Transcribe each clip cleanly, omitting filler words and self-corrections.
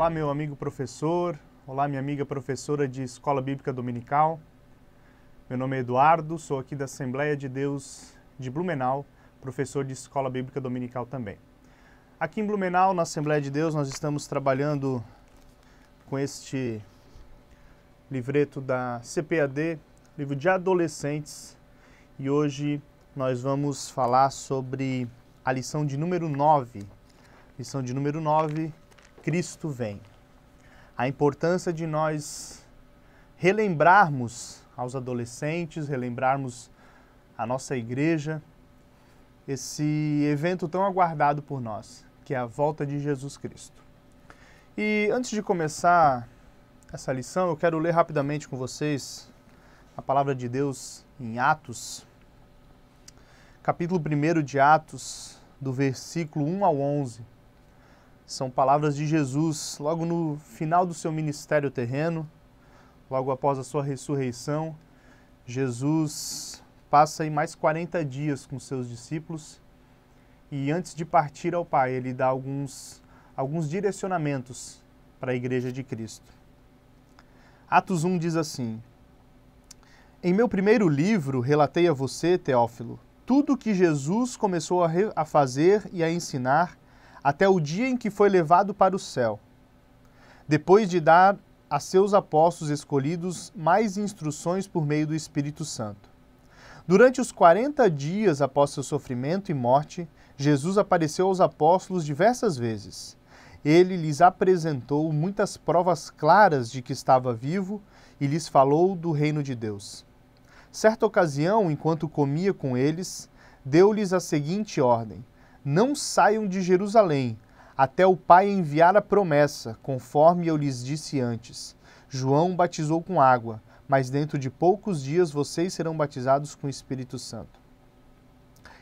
Olá, meu amigo professor. Olá, minha amiga professora de Escola Bíblica Dominical. Meu nome é Eduardo, sou aqui da Assembleia de Deus de Blumenau, professor de Escola Bíblica Dominical também. Aqui em Blumenau, na Assembleia de Deus, nós estamos trabalhando com este livreto da CPAD, livro de adolescentes, e hoje nós vamos falar sobre a lição de número 9. Lição de número 9, Cristo vem. A importância de nós relembrarmos aos adolescentes, relembrarmos a nossa igreja, esse evento tão aguardado por nós, que é a volta de Jesus Cristo. E antes de começar essa lição, eu quero ler rapidamente com vocês a palavra de Deus em Atos, capítulo 1 de Atos, do versículo 1 ao 11. São palavras de Jesus logo no final do seu ministério terreno, logo após a sua ressurreição. Jesus passa aí mais 40 dias com seus discípulos e antes de partir ao Pai, ele dá alguns direcionamentos para a Igreja de Cristo. Atos 1 diz assim: Em meu primeiro livro relatei a você, Teófilo, tudo o que Jesus começou a fazer e a ensinar até o dia em que foi levado para o céu, depois de dar a seus apóstolos escolhidos mais instruções por meio do Espírito Santo. Durante os 40 dias após seu sofrimento e morte, Jesus apareceu aos apóstolos diversas vezes. Ele lhes apresentou muitas provas claras de que estava vivo e lhes falou do reino de Deus. Certa ocasião, enquanto comia com eles, deu-lhes a seguinte ordem: Não saiam de Jerusalém, até o Pai enviar a promessa, conforme eu lhes disse antes. João batizou com água, mas dentro de poucos dias vocês serão batizados com o Espírito Santo.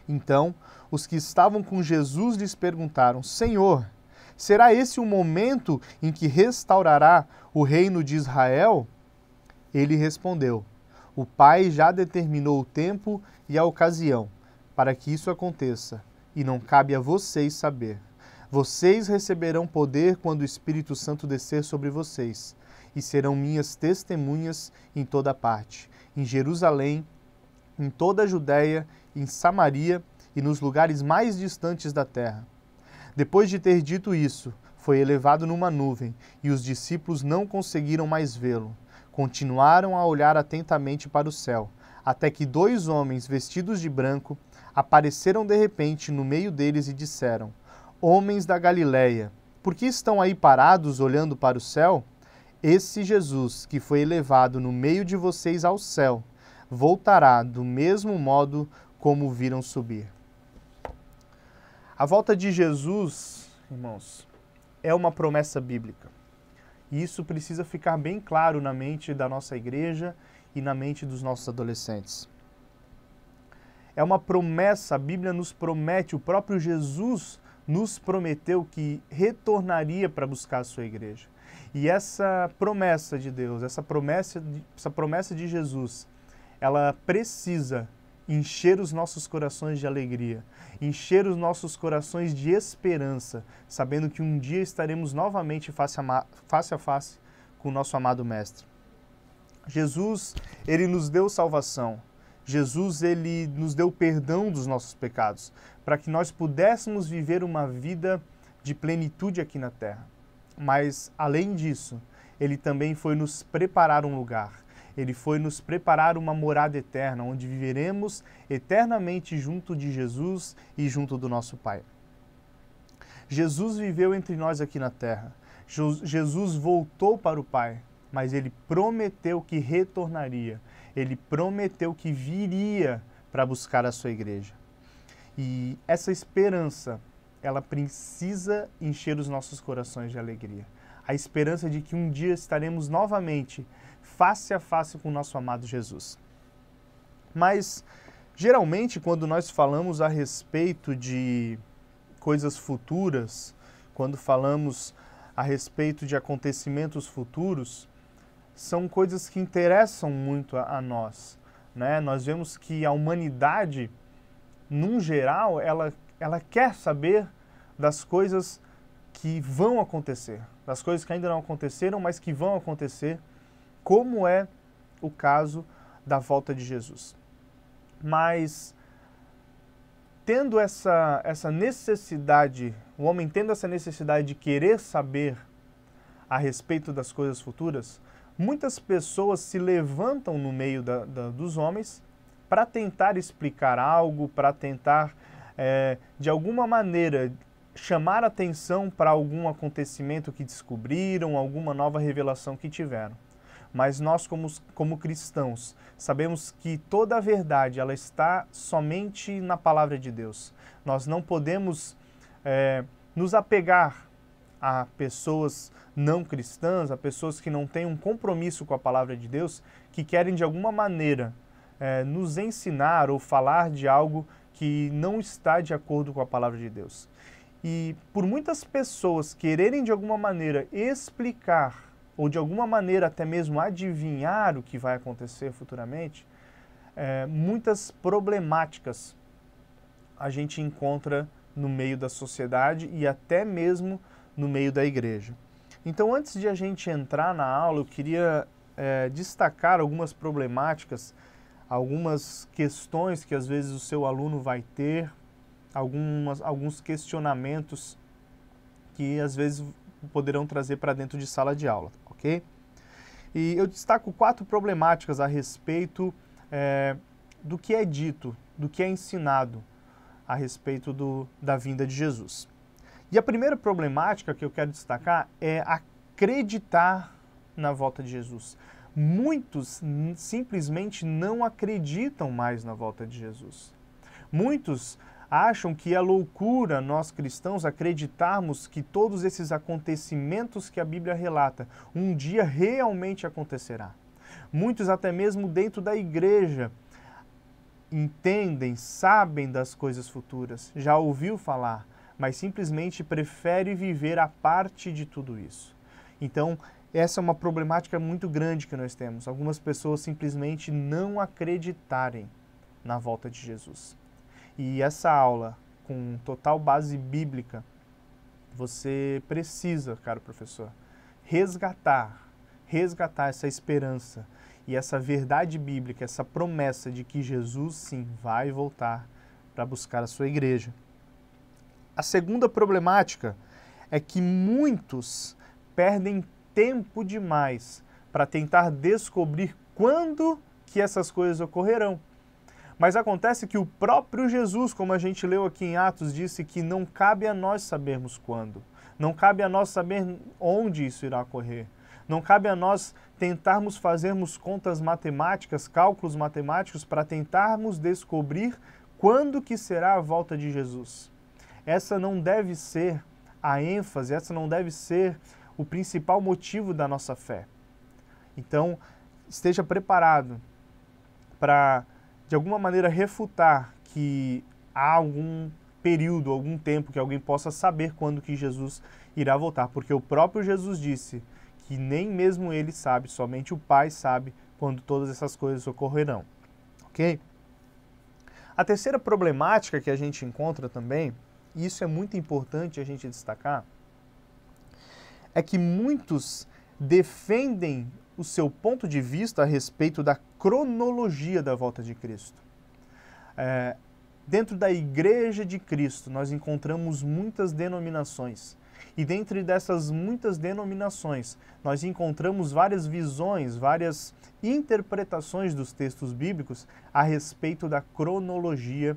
Então, os que estavam com Jesus lhes perguntaram: Senhor, será esse o momento em que restaurará o reino de Israel? Ele respondeu: O Pai já determinou o tempo e a ocasião para que isso aconteça, e não cabe a vocês saber. Vocês receberão poder quando o Espírito Santo descer sobre vocês, e serão minhas testemunhas em toda parte, em Jerusalém, em toda a Judéia, em Samaria e nos lugares mais distantes da terra. Depois de ter dito isso, foi elevado numa nuvem, e os discípulos não conseguiram mais vê-lo. Continuaram a olhar atentamente para o céu, até que 2 homens vestidos de branco apareceram de repente no meio deles e disseram: Homens da Galileia, por que estão aí parados olhando para o céu? Esse Jesus, que foi elevado no meio de vocês ao céu, voltará do mesmo modo como o viram subir. A volta de Jesus, irmãos, é uma promessa bíblica. E isso precisa ficar bem claro na mente da nossa igreja e na mente dos nossos adolescentes. É uma promessa, a Bíblia nos promete, o próprio Jesus nos prometeu que retornaria para buscar a sua igreja. E essa promessa de Deus, essa promessa de Jesus, ela precisa encher os nossos corações de alegria, encher os nossos corações de esperança, sabendo que um dia estaremos novamente face a face com o nosso amado Mestre. Jesus, ele nos deu salvação. Jesus, ele nos deu perdão dos nossos pecados, para que nós pudéssemos viver uma vida de plenitude aqui na terra. Mas, além disso, ele também foi nos preparar um lugar. Ele foi nos preparar uma morada eterna, onde viveremos eternamente junto de Jesus e junto do nosso Pai. Jesus viveu entre nós aqui na terra. Jesus voltou para o Pai, mas ele prometeu que retornaria. Ele prometeu que viria para buscar a sua igreja. E essa esperança, ela precisa encher os nossos corações de alegria. A esperança de que um dia estaremos novamente face a face com o nosso amado Jesus. Mas, geralmente, quando nós falamos a respeito de coisas futuras, quando falamos a respeito de acontecimentos futuros, são coisas que interessam muito a nós, né? Nós vemos que a humanidade, num geral, ela quer saber das coisas que vão acontecer, das coisas que ainda não aconteceram, mas que vão acontecer, como é o caso da volta de Jesus. Mas tendo essa necessidade, o homem tendo essa necessidade de querer saber a respeito das coisas futuras, muitas pessoas se levantam no meio dos homens para tentar explicar algo, para tentar, de alguma maneira, chamar atenção para algum acontecimento que descobriram, alguma nova revelação que tiveram. Mas nós, como cristãos, sabemos que toda a verdade ela está somente na palavra de Deus. Nós não podemos nos apegar a pessoas não cristãs, a pessoas que não têm um compromisso com a palavra de Deus, que querem de alguma maneira nos ensinar ou falar de algo que não está de acordo com a palavra de Deus. E por muitas pessoas quererem de alguma maneira explicar ou de alguma maneira até mesmo adivinhar o que vai acontecer futuramente, muitas problemáticas a gente encontra no meio da sociedade e até mesmo no meio da igreja. Então, antes de a gente entrar na aula, eu queria destacar algumas problemáticas, algumas questões que às vezes o seu aluno vai ter, alguns questionamentos que às vezes poderão trazer para dentro de sala de aula, ok? E eu destaco 4 problemáticas a respeito do que é dito, do que é ensinado a respeito da vinda de Jesus. E a primeira problemática que eu quero destacar é acreditar na volta de Jesus. Muitos simplesmente não acreditam mais na volta de Jesus. Muitos acham que é loucura nós cristãos acreditarmos que todos esses acontecimentos que a Bíblia relata um dia realmente acontecerá. Muitos até mesmo dentro da igreja entendem, sabem das coisas futuras, já ouviu falar, mas simplesmente prefere viver a parte de tudo isso. Então, essa é uma problemática muito grande que nós temos. Algumas pessoas simplesmente não acreditarem na volta de Jesus. E essa aula, com total base bíblica, você precisa, caro professor, resgatar essa esperança e essa verdade bíblica, essa promessa de que Jesus, sim, vai voltar para buscar a sua igreja. A segunda problemática é que muitos perdem tempo demais para tentar descobrir quando que essas coisas ocorrerão. Mas acontece que o próprio Jesus, como a gente leu aqui em Atos, disse que não cabe a nós sabermos quando. Não cabe a nós saber onde isso irá ocorrer. Não cabe a nós tentarmos fazermos contas matemáticas, cálculos matemáticos, para tentarmos descobrir quando que será a volta de Jesus. Essa não deve ser a ênfase, essa não deve ser o principal motivo da nossa fé. Então, esteja preparado para, de alguma maneira, refutar que há algum período, algum tempo que alguém possa saber quando que Jesus irá voltar, porque o próprio Jesus disse que nem mesmo ele sabe, somente o Pai sabe quando todas essas coisas ocorrerão, ok? A terceira problemática que a gente encontra também, e isso é muito importante a gente destacar, é que muitos defendem o seu ponto de vista a respeito da cronologia da volta de Cristo. Dentro da Igreja de Cristo, nós encontramos muitas denominações. E dentre dessas muitas denominações, nós encontramos várias visões, várias interpretações dos textos bíblicos a respeito da cronologia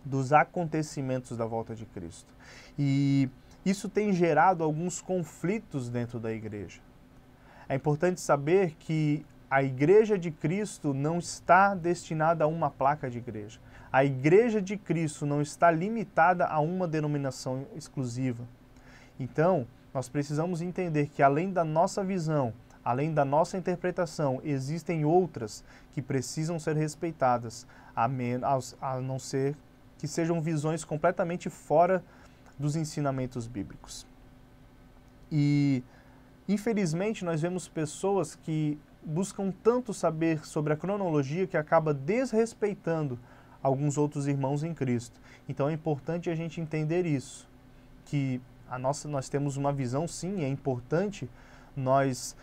dos acontecimentos da volta de Cristo. E isso tem gerado alguns conflitos dentro da igreja. É importante saber que a Igreja de Cristo não está destinada a uma placa de igreja. A Igreja de Cristo não está limitada a uma denominação exclusiva. Então, nós precisamos entender que além da nossa visão, além da nossa interpretação, existem outras que precisam ser respeitadas, a não ser que sejam visões completamente fora dos ensinamentos bíblicos. E, infelizmente, nós vemos pessoas que buscam tanto saber sobre a cronologia que acaba desrespeitando alguns outros irmãos em Cristo. Então é importante a gente entender isso, que Nós temos uma visão, sim, é importante nós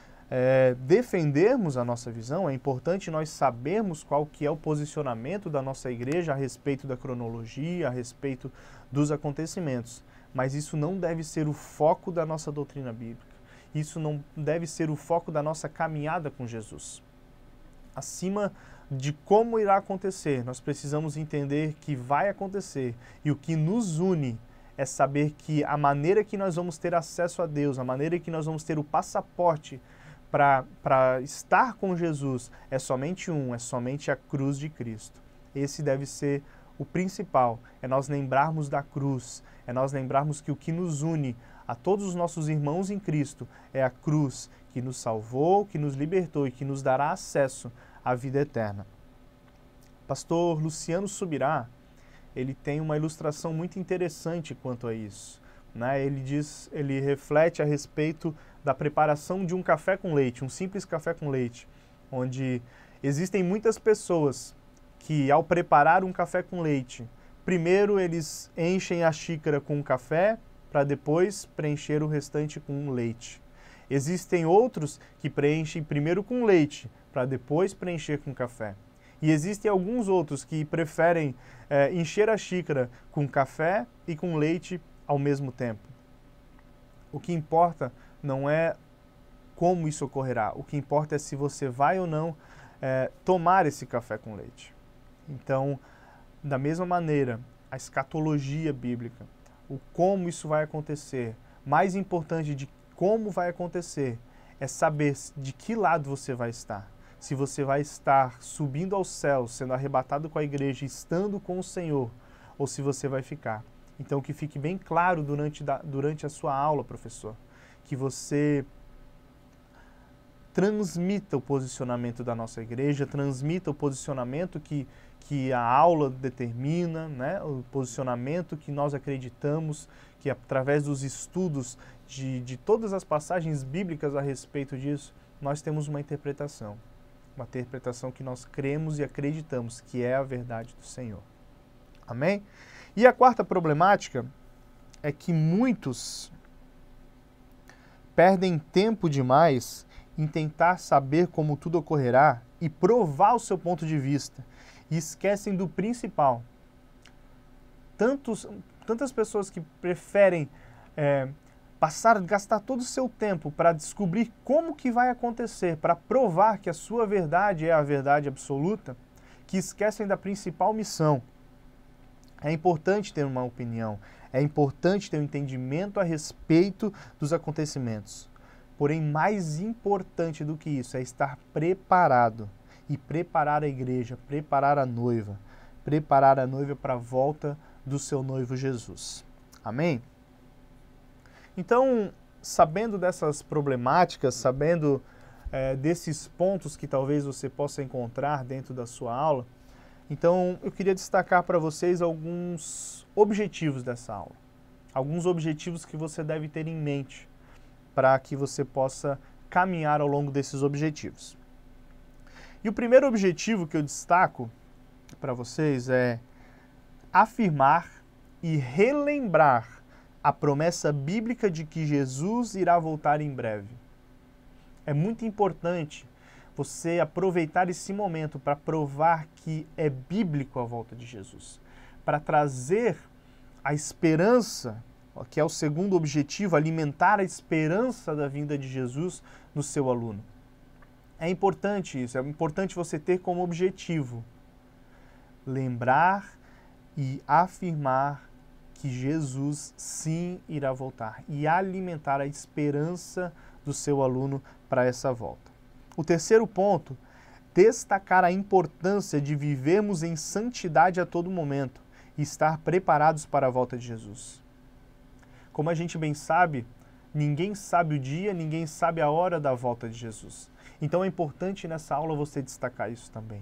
defendermos a nossa visão, é importante nós sabermos qual que é o posicionamento da nossa igreja a respeito da cronologia, a respeito dos acontecimentos. Mas isso não deve ser o foco da nossa doutrina bíblica. Isso não deve ser o foco da nossa caminhada com Jesus. Acima de como irá acontecer, nós precisamos entender que vai acontecer. E o que nos une é saber que a maneira que nós vamos ter acesso a Deus, a maneira que nós vamos ter o passaporte para estar com Jesus é somente é somente a cruz de Cristo. Esse deve ser o principal, é nós lembrarmos da cruz, é nós lembrarmos que o que nos une a todos os nossos irmãos em Cristo é a cruz que nos salvou, que nos libertou e que nos dará acesso à vida eterna. Pastor Luciano Subirá, ele tem uma ilustração muito interessante quanto a isso. Ele reflete a respeito da preparação de um café com leite, um simples café com leite, onde existem muitas pessoas que, ao preparar um café com leite, primeiro eles enchem a xícara com café para depois preencher o restante com leite. Existem outros que preenchem primeiro com leite para depois preencher com café. E existem alguns outros que preferem encher a xícara com café e com leite ao mesmo tempo. O que importa não é como isso ocorrerá, o que importa é se você vai ou não tomar esse café com leite. Então, da mesma maneira, a escatologia bíblica, o como isso vai acontecer, mais importante de como vai acontecer, é saber de que lado você vai estar. Se você vai estar subindo aos céus, sendo arrebatado com a igreja, estando com o Senhor, ou se você vai ficar. Então, que fique bem claro durante a sua aula, professor, que você transmita o posicionamento da nossa igreja, transmita o posicionamento que a aula determina, né? O posicionamento que nós acreditamos, que através dos estudos de todas as passagens bíblicas a respeito disso, nós temos uma interpretação que nós cremos e acreditamos que é a verdade do Senhor. Amém? E a quarta problemática é que muitos perdem tempo demais em tentar saber como tudo ocorrerá e provar o seu ponto de vista, e esquecem do principal. Tantas pessoas que preferem gastar todo o seu tempo para descobrir como que vai acontecer, para provar que a sua verdade é a verdade absoluta, que esquecem da principal missão. É importante ter uma opinião, é importante ter um entendimento a respeito dos acontecimentos. Porém, mais importante do que isso é estar preparado e preparar a igreja, preparar a noiva para a volta do seu noivo Jesus. Amém? Então, sabendo dessas problemáticas, sabendo desses pontos que talvez você possa encontrar dentro da sua aula, então eu queria destacar para vocês alguns objetivos dessa aula. Alguns objetivos que você deve ter em mente para que você possa caminhar ao longo desses objetivos. E o primeiro objetivo que eu destaco para vocês é afirmar e relembrar a promessa bíblica de que Jesus irá voltar em breve. É muito importante você aproveitar esse momento para provar que é bíblico a volta de Jesus, para trazer a esperança, que é o segundo objetivo, alimentar a esperança da vinda de Jesus no seu aluno. É importante isso, é importante você ter como objetivo lembrar e afirmar que Jesus sim irá voltar e alimentar a esperança do seu aluno para essa volta. O terceiro ponto, destacar a importância de vivermos em santidade a todo momento e estar preparados para a volta de Jesus. Como a gente bem sabe, ninguém sabe o dia, ninguém sabe a hora da volta de Jesus. Então é importante nessa aula você destacar isso também.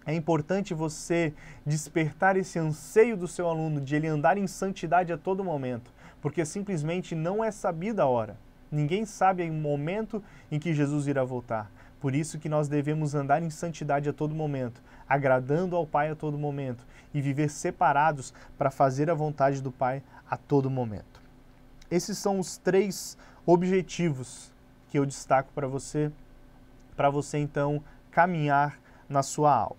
É importante você despertar esse anseio do seu aluno de ele andar em santidade a todo momento, porque simplesmente não é sabida a hora. Ninguém sabe o momento em que Jesus irá voltar. Por isso que nós devemos andar em santidade a todo momento, agradando ao Pai a todo momento e viver separados para fazer a vontade do Pai a todo momento. esses são os 3 objetivos que eu destaco para você então caminhar na sua aula.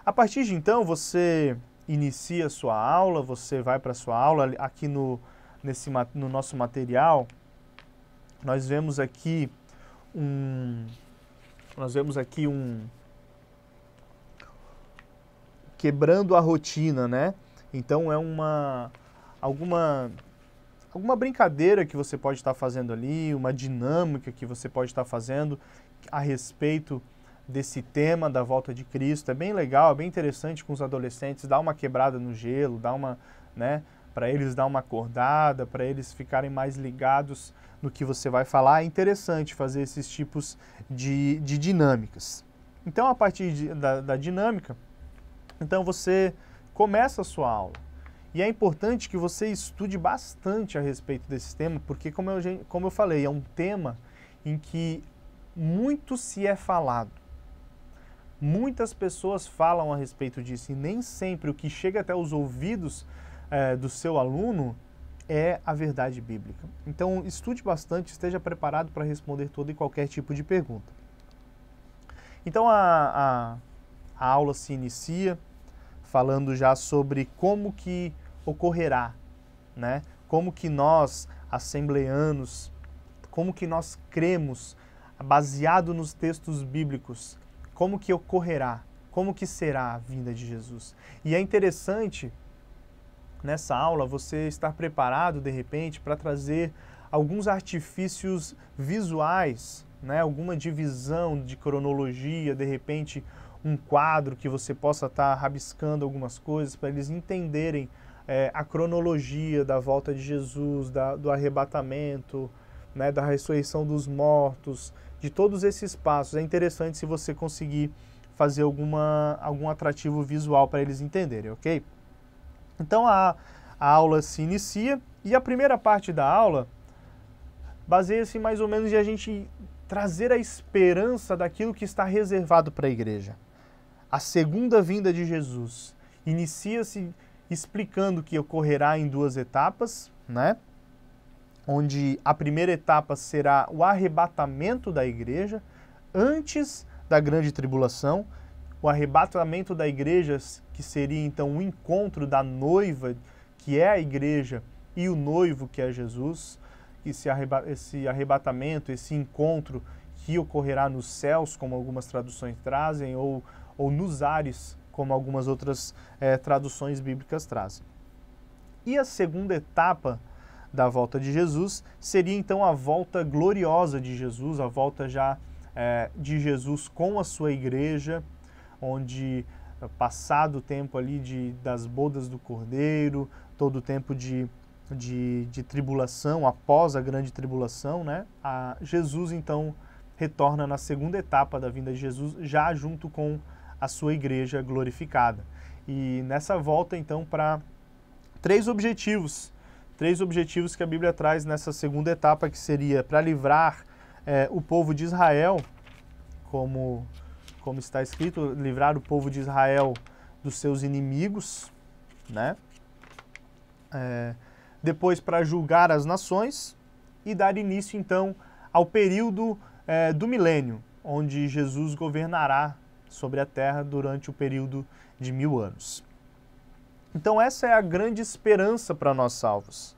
A partir de então, você inicia a sua aula, você vai para a sua aula. Aqui no nosso material, nós vemos aqui quebrando a rotina, né? Então é alguma brincadeira que você pode estar fazendo ali, uma dinâmica que você pode estar fazendo a respeito desse tema da volta de Cristo. É bem legal, é bem interessante com os adolescentes, dá uma quebrada no gelo, para eles dar uma acordada, para eles ficarem mais ligados no que você vai falar. É interessante fazer esses tipos de dinâmicas. Então, a partir da dinâmica, então você começa a sua aula. E é importante que você estude bastante a respeito desse tema, porque, como eu falei, é um tema em que muito se é falado. Muitas pessoas falam a respeito disso e nem sempre o que chega até os ouvidos do seu aluno é a verdade bíblica. Então, estude bastante, esteja preparado para responder todo e qualquer tipo de pergunta. Então, a aula se inicia falando já sobre como que ocorrerá, né? Como que nós, assembleanos, como que nós cremos, baseado nos textos bíblicos, como que ocorrerá, como que será a vinda de Jesus. E é interessante, nessa aula, você estar preparado, de repente, para trazer alguns artifícios visuais, né? Alguma divisão de cronologia, de repente, um quadro que você possa estar rabiscando algumas coisas para eles entenderem a cronologia da volta de Jesus, do arrebatamento, né, da ressurreição dos mortos, de todos esses passos. É interessante se você conseguir fazer algum atrativo visual para eles entenderem, ok? Então a aula se inicia e a primeira parte da aula baseia-se mais ou menos em a gente trazer a esperança daquilo que está reservado para a igreja. A segunda vinda de Jesus inicia-se explicando que ocorrerá em 2 etapas, né? Onde a primeira etapa será o arrebatamento da igreja antes da grande tribulação, o arrebatamento da igreja, que seria então o encontro da noiva, que é a igreja, e o noivo, que é Jesus. Esse arrebatamento, esse encontro que ocorrerá nos céus, como algumas traduções trazem, ou nos ares, como algumas outras traduções bíblicas trazem. E a segunda etapa da volta de Jesus seria então a volta gloriosa de Jesus, a volta já de Jesus com a sua igreja, onde, passado o tempo ali das bodas do Cordeiro, todo o tempo de tribulação, após a grande tribulação, né? Jesus então retorna na segunda etapa da vinda de Jesus, já junto com a sua igreja glorificada. E nessa volta então para 3 objetivos que a Bíblia traz nessa segunda etapa, que seria para livrar o povo de Israel, como está escrito, livrar o povo de Israel dos seus inimigos, né? Depois para julgar as nações e dar início então ao período do milênio, onde Jesus governará sobre a terra durante o período de 1000 anos. Então essa é a grande esperança para nós salvos.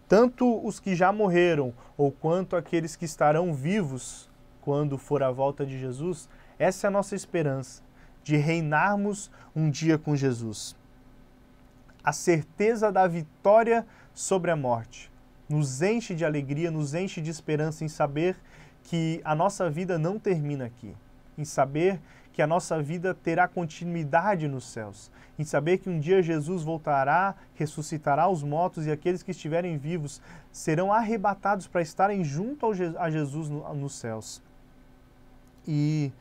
Tanto os que já morreram, ou quanto aqueles que estarão vivos quando for a volta de Jesus, essa é a nossa esperança, de reinarmos um dia com Jesus. A certeza da vitória sobre a morte nos enche de alegria, nos enche de esperança em saber que a nossa vida não termina aqui, em saber que a nossa vida terá continuidade nos céus, em saber que um dia Jesus voltará, ressuscitará os mortos e aqueles que estiverem vivos serão arrebatados para estarem junto a Jesus nos céus. E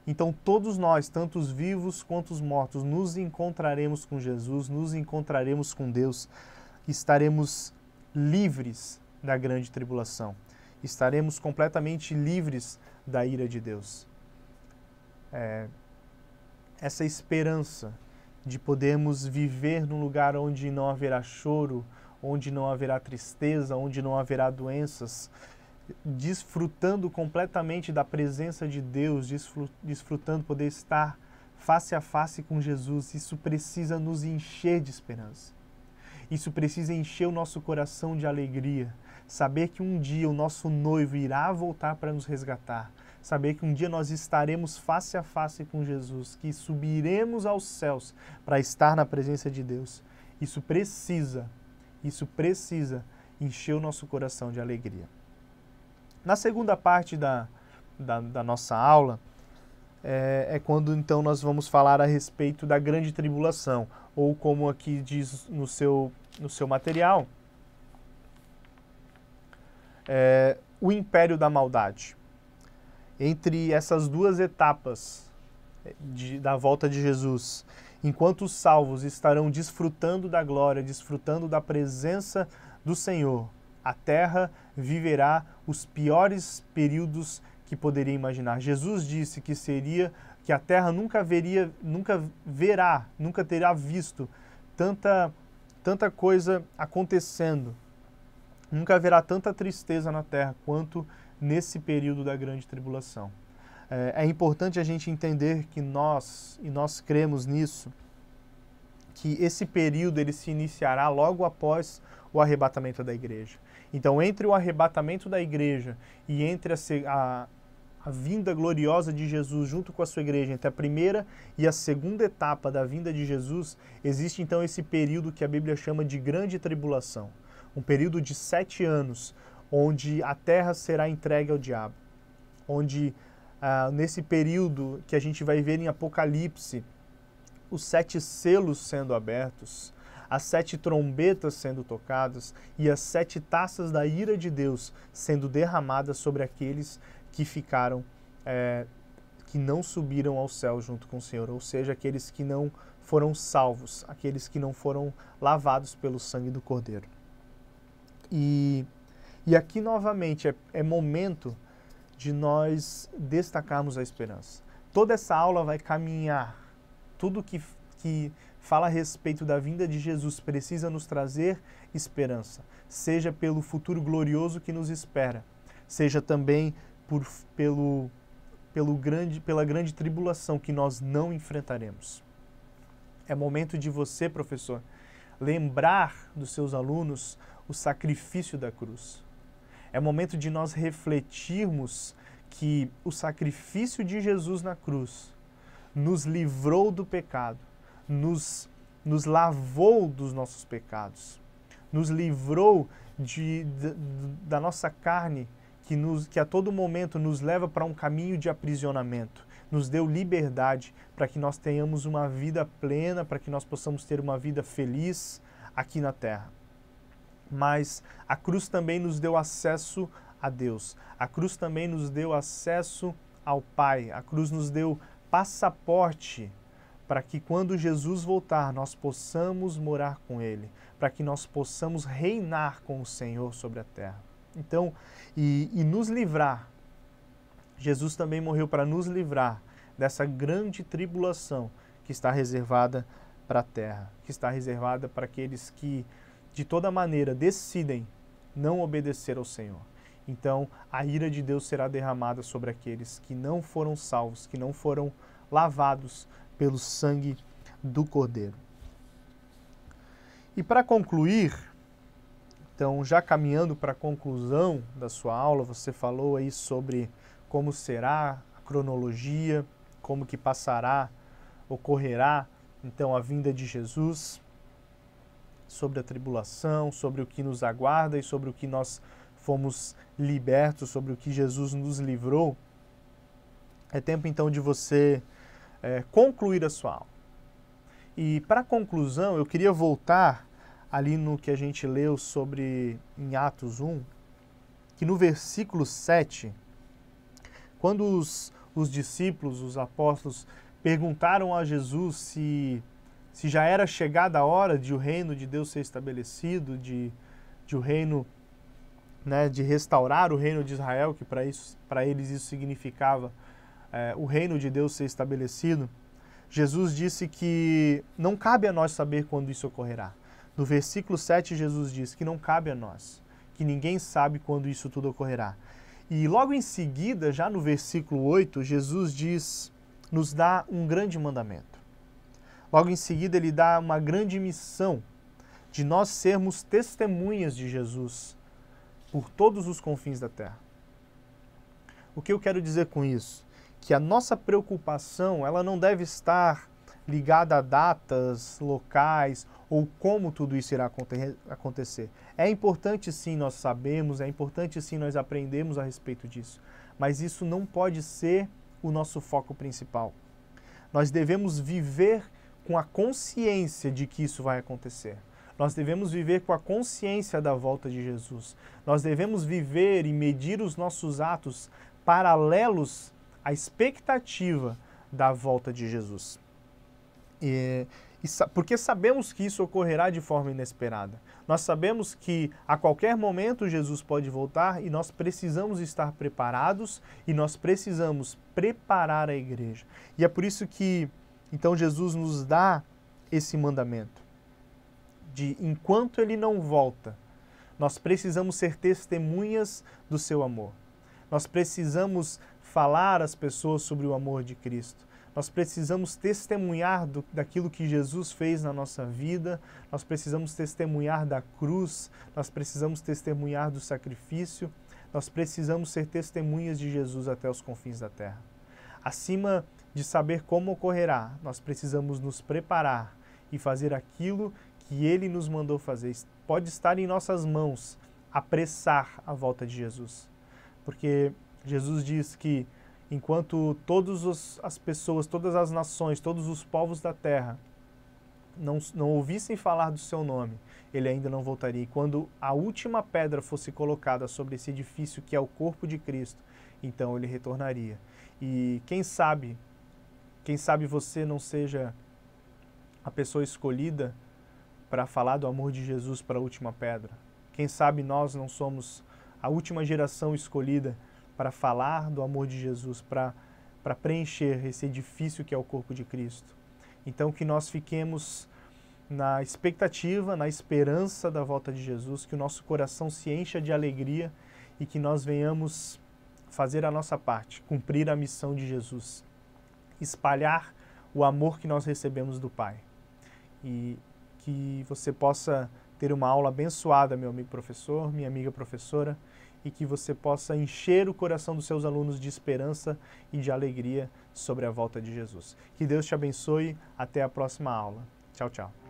então todos nós, tanto os vivos quanto os mortos, nos encontraremos com Jesus, nos encontraremos com Deus, estaremos livres da grande tribulação, estaremos completamente livres da ira de Deus. Essa esperança de podermos viver num lugar onde não haverá choro, onde não haverá tristeza, onde não haverá doenças, desfrutando completamente da presença de Deus, desfrutando poder estar face a face com Jesus. Isso precisa nos encher de esperança. Isso precisa encher o nosso coração de alegria. Saber que um dia o nosso noivo irá voltar para nos resgatar. Saber que um dia nós estaremos face a face com Jesus, que subiremos aos céus para estar na presença de Deus. Isso precisa encher o nosso coração de alegria. Na segunda parte da nossa aula, é quando então nós vamos falar a respeito da grande tribulação, ou como aqui diz no seu material, o império da maldade. Entre essas duas etapas da volta de Jesus, enquanto os salvos estarão desfrutando da glória, desfrutando da presença do Senhor, a terra viverá os piores períodos que poderia imaginar. Jesus disse que a terra nunca terá visto tanta coisa acontecendo. Nunca haverá tanta tristeza na terra quanto nesse período da grande tribulação. É importante a gente entender que nós cremos nisso, que esse período ele se iniciará logo após o arrebatamento da igreja. Então, entre o arrebatamento da igreja e entre a vinda gloriosa de Jesus junto com a sua igreja, entre a primeira e a segunda etapa da vinda de Jesus, existe então esse período que a Bíblia chama de grande tribulação. Um período de 7 anos, onde a terra será entregue ao diabo. Onde, nesse período que a gente vai ver em Apocalipse, os 7 selos sendo abertos, as 7 trombetas sendo tocadas e as 7 taças da ira de Deus sendo derramadas sobre aqueles que ficaram, que não subiram ao céu junto com o Senhor, ou seja, aqueles que não foram salvos, aqueles que não foram lavados pelo sangue do Cordeiro. E aqui novamente é momento de nós destacarmos a esperança. Toda essa aula vai caminhar, tudo que fala a respeito da vinda de Jesus precisa nos trazer esperança, seja pelo futuro glorioso que nos espera, seja também pela grande tribulação que nós não enfrentaremos. É momento de você, professor, lembrar dos seus alunos o sacrifício da cruz. É momento de nós refletirmos que o sacrifício de Jesus na cruz nos livrou do pecado, nos lavou dos nossos pecados, nos livrou da nossa carne, que a todo momento nos leva para um caminho de aprisionamento, nos deu liberdade para que nós tenhamos uma vida plena, para que nós possamos ter uma vida feliz aqui na terra. Mas a cruz também nos deu acesso a Deus, a cruz também nos deu acesso ao Pai, a cruz nos deu passaporte para que quando Jesus voltar nós possamos morar com Ele, para que nós possamos reinar com o Senhor sobre a terra. Então, e nos livrar, Jesus também morreu para nos livrar dessa grande tribulação que está reservada para a terra, que está reservada para aqueles que de toda maneira decidem não obedecer ao Senhor. Então, a ira de Deus será derramada sobre aqueles que não foram salvos, que não foram lavados pelo sangue do Cordeiro. E para concluir, então, já caminhando para a conclusão da sua aula, você falou aí sobre como será a cronologia, como que ocorrerá, então, a vinda de Jesus, sobre a tribulação, sobre o que nos aguarda e sobre o que nós fomos libertos, sobre o que Jesus nos livrou. É tempo então de você concluir a sua aula. E para a conclusão, eu queria voltar ali no que a gente leu em Atos 1, que no versículo 7, quando os discípulos, os apóstolos, perguntaram a Jesus se já era chegada a hora de o reino de Deus ser estabelecido, de o reino, de restaurar o reino de Israel, que para eles isso significava o reino de Deus ser estabelecido, Jesus disse que não cabe a nós saber quando isso ocorrerá. No versículo 7, Jesus diz que não cabe a nós, que ninguém sabe quando isso tudo ocorrerá. E logo em seguida, já no versículo 8, Jesus nos dá um grande mandamento. Logo em seguida, ele dá uma grande missão de nós sermos testemunhas de Jesus por todos os confins da terra. O que eu quero dizer com isso? Que a nossa preocupação, ela não deve estar ligada a datas, locais ou como tudo isso irá acontecer. É importante sim nós sabemos, é importante sim nós aprendemos a respeito disso, mas isso não pode ser o nosso foco principal. Nós devemos viver com a consciência de que isso vai acontecer. Nós devemos viver com a consciência da volta de Jesus. Nós devemos viver e medir os nossos atos paralelos à expectativa da volta de Jesus. Porque sabemos que isso ocorrerá de forma inesperada. Nós sabemos que a qualquer momento Jesus pode voltar e nós precisamos estar preparados e nós precisamos preparar a igreja. E é por isso que, então, Jesus nos dá esse mandamento de, enquanto Ele não volta, nós precisamos ser testemunhas do seu amor. Nós precisamos falar às pessoas sobre o amor de Cristo. Nós precisamos testemunhar daquilo que Jesus fez na nossa vida, nós precisamos testemunhar da cruz, nós precisamos testemunhar do sacrifício, nós precisamos ser testemunhas de Jesus até os confins da terra. Acima de saber como ocorrerá, nós precisamos nos preparar e fazer aquilo que Ele nos mandou fazer. Pode estar em nossas mãos apressar a volta de Jesus, porque Jesus diz que enquanto todas as pessoas, todas as nações, todos os povos da terra não ouvissem falar do seu nome, ele ainda não voltaria. E quando a última pedra fosse colocada sobre esse edifício que é o corpo de Cristo, então ele retornaria. E quem sabe você não seja a pessoa escolhida para falar do amor de Jesus para a última pedra. Quem sabe nós não somos a última geração escolhida para falar do amor de Jesus, para preencher esse edifício que é o corpo de Cristo. Então que nós fiquemos na expectativa, na esperança da volta de Jesus, que o nosso coração se encha de alegria e que nós venhamos fazer a nossa parte, cumprir a missão de Jesus, espalhar o amor que nós recebemos do Pai. E que você possa ter uma aula abençoada, meu amigo professor, minha amiga professora, e que você possa encher o coração dos seus alunos de esperança e de alegria sobre a volta de Jesus. Que Deus te abençoe. Até a próxima aula. Tchau, tchau.